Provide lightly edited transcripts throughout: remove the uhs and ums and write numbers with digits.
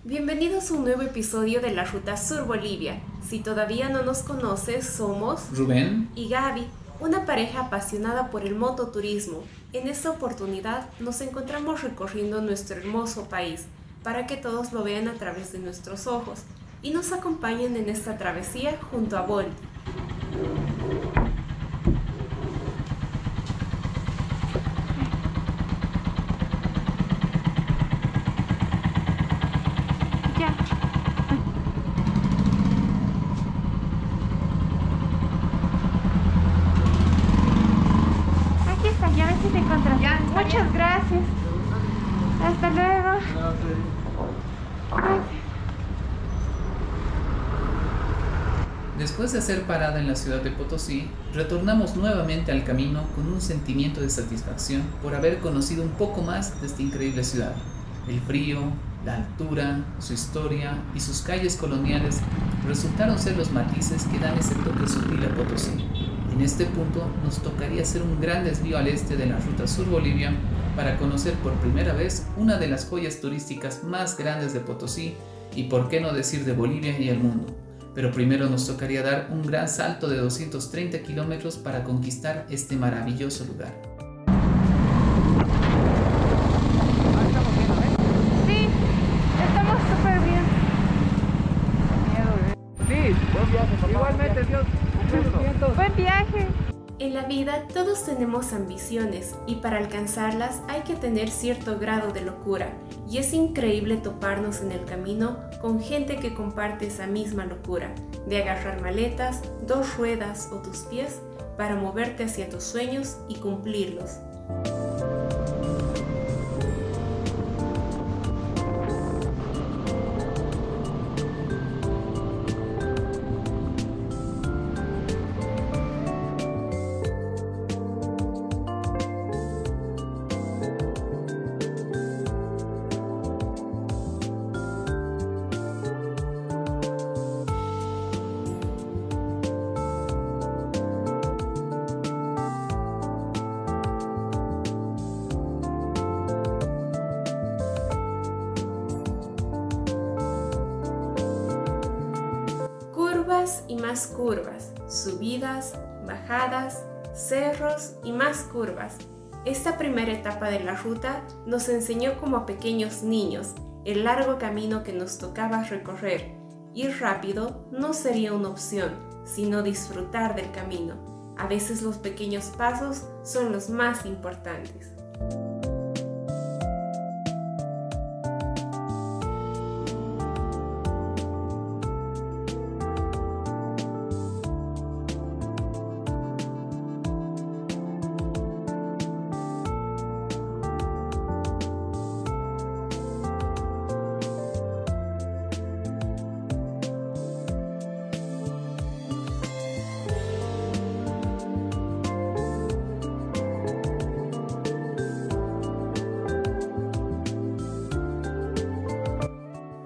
Bienvenidos a un nuevo episodio de la Ruta Sur Bolivia. Si todavía no nos conoces, somos Rubén y Gaby, una pareja apasionada por el mototurismo. En esta oportunidad nos encontramos recorriendo nuestro hermoso país para que todos lo vean a través de nuestros ojos y nos acompañen en esta travesía junto a Bolt. Aquí está, ya ves si te encuentras. Muchas gracias. Hasta luego. Gracias. Después de hacer parada en la ciudad de Potosí, retornamos nuevamente al camino con un sentimiento de satisfacción por haber conocido un poco más de esta increíble ciudad. El frío, la altura, su historia y sus calles coloniales resultaron ser los matices que dan ese toque sutil a Potosí. En este punto nos tocaría hacer un gran desvío al este de la Ruta Sur Bolivia para conocer por primera vez una de las joyas turísticas más grandes de Potosí y por qué no decir de Bolivia y el mundo. Pero primero nos tocaría dar un gran salto de 230 kilómetros para conquistar este maravilloso lugar. Sí, estamos súper bien. Sí, buen viaje, papá. Igualmente, Dios. Buen viaje. En la vida todos tenemos ambiciones y para alcanzarlas hay que tener cierto grado de locura, y es increíble toparnos en el camino con gente que comparte esa misma locura, de agarrar maletas, dos ruedas o tus pies para moverte hacia tus sueños y cumplirlos. Curvas y más curvas, subidas, bajadas, cerros y más curvas. Esta primera etapa de la ruta nos enseñó como a pequeños niños el largo camino que nos tocaba recorrer. Ir rápido no sería una opción, sino disfrutar del camino. A veces los pequeños pasos son los más importantes.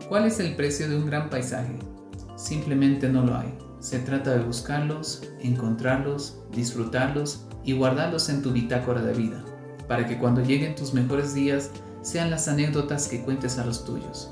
¿Cuál es el precio de un gran paisaje? Simplemente no lo hay. Se trata de buscarlos, encontrarlos, disfrutarlos y guardarlos en tu bitácora de vida, para que cuando lleguen tus mejores días sean las anécdotas que cuentes a los tuyos.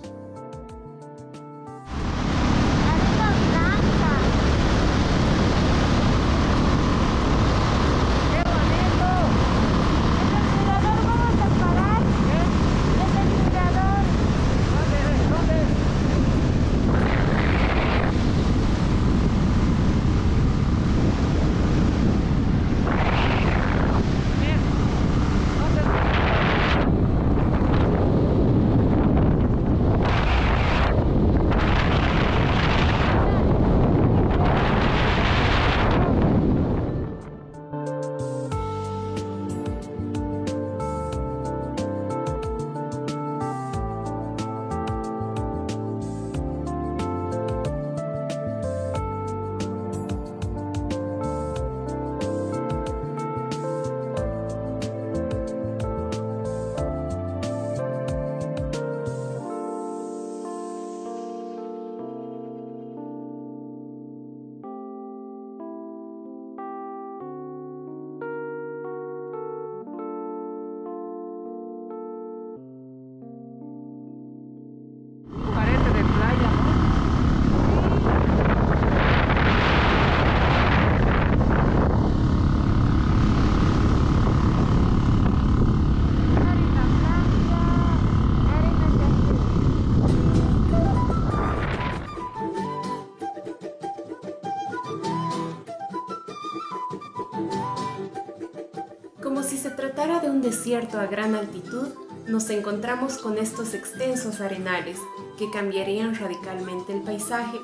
desierto a gran altitud, nos encontramos con estos extensos arenales que cambiarían radicalmente el paisaje,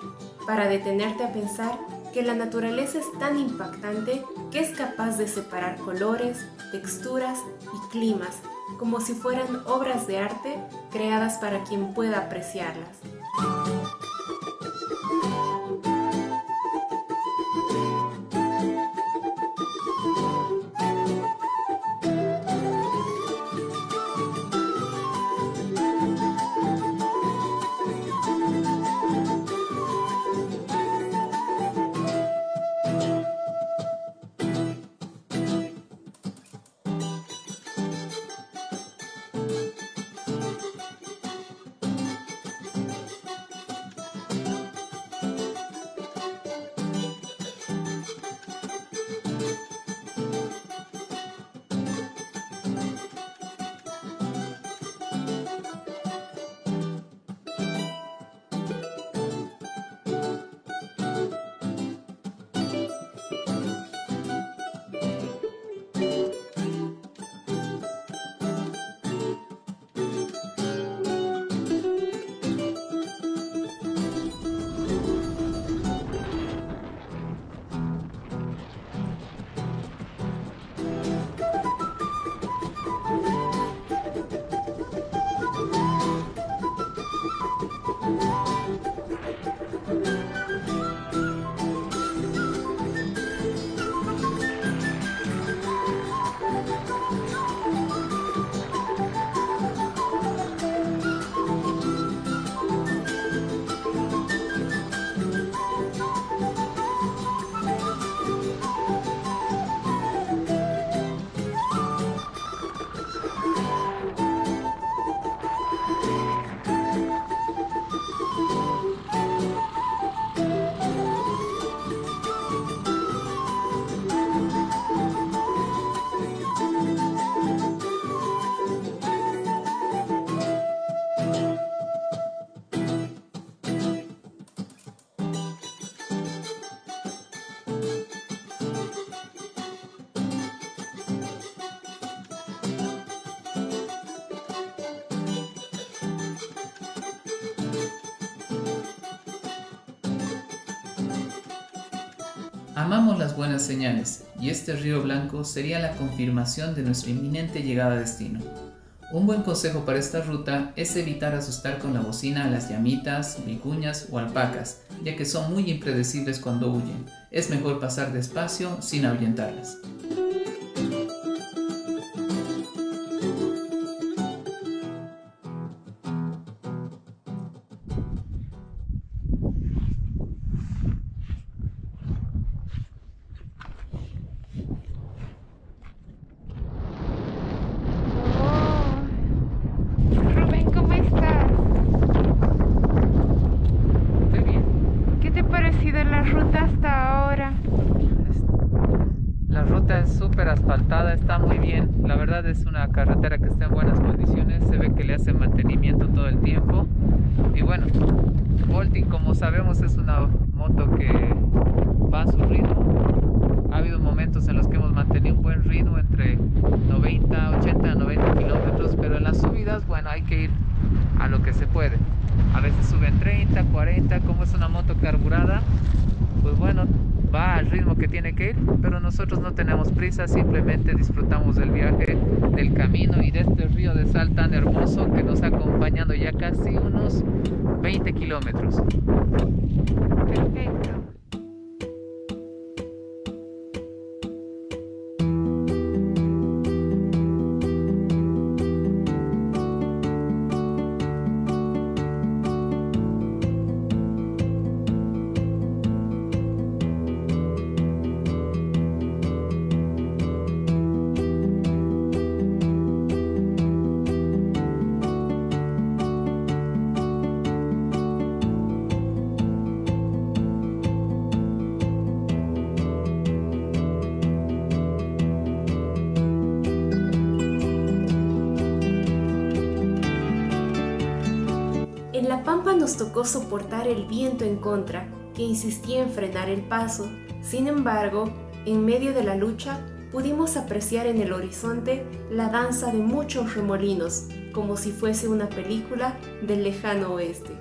para detenerte a pensar que la naturaleza es tan impactante que es capaz de separar colores, texturas y climas, como si fueran obras de arte creadas para quien pueda apreciarlas. Amamos las buenas señales, y este río blanco sería la confirmación de nuestra inminente llegada a destino. Un buen consejo para esta ruta es evitar asustar con la bocina a las llamitas, vicuñas o alpacas, ya que son muy impredecibles cuando huyen. Es mejor pasar despacio sin ahuyentarlas. Es súper asfaltada, está muy bien. La verdad es una carretera que está en buenas condiciones. Se ve que le hacen mantenimiento todo el tiempo. Y bueno, Volting, como sabemos, es una moto que va a su ritmo. Ha habido momentos en los que hemos mantenido un buen ritmo entre 80 a 90 kilómetros, pero en las subidas, bueno, hay que ir a lo que se puede. A veces suben 30, 40, como es una moto carburada, pues bueno, va al ritmo que tiene que ir, pero nosotros no tenemos prisa, simplemente disfrutamos del viaje, del camino y de este río de sal tan hermoso que nos ha acompañado ya casi unos 20 kilómetros. Perfecto. En La Pampa nos tocó soportar el viento en contra, que insistía en frenar el paso. Sin embargo, en medio de la lucha, pudimos apreciar en el horizonte la danza de muchos remolinos, como si fuese una película del lejano oeste.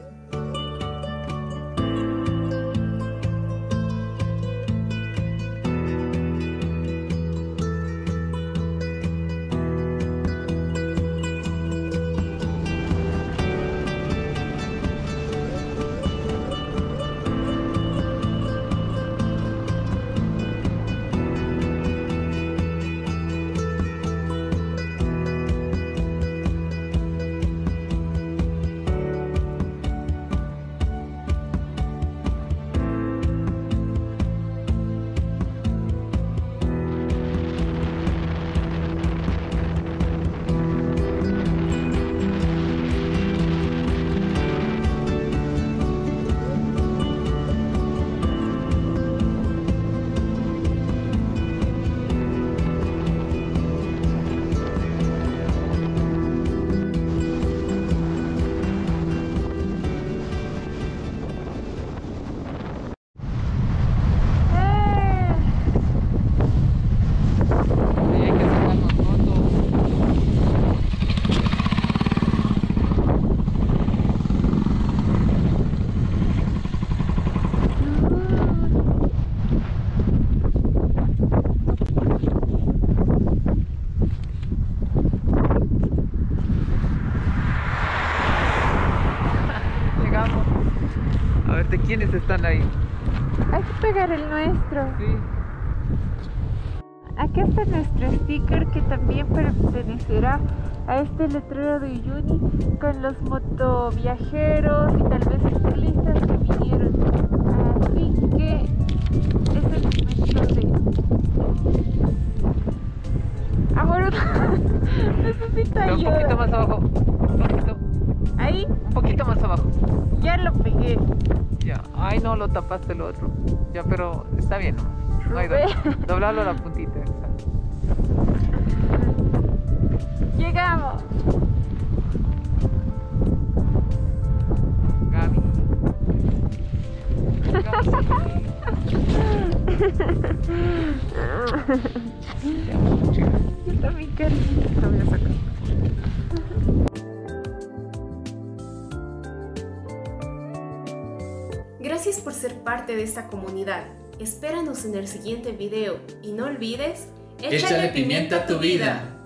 ¿Quiénes están ahí? Hay que pegar el nuestro. Sí. Aquí está nuestro sticker que también pertenecerá a este letrero de Uyuni con los motoviajeros y tal vez turistas que vinieron. Así que es el momento de... Ahora necesito ayuda. Un poquito más abajo. Un poquito. Ahí. Un poquito más abajo. Ya lo pegué. Ya. Ay, no, lo tapaste el otro. Ya, pero está bien, ¿no? No hay doblalo la puntita. Exacto. Llegamos. Gaby. Te amo mucho. Yo también quiero. Te voy a sacar. Gracias por ser parte de esta comunidad. Espéranos en el siguiente video y no olvides, Échale pimienta a tu vida.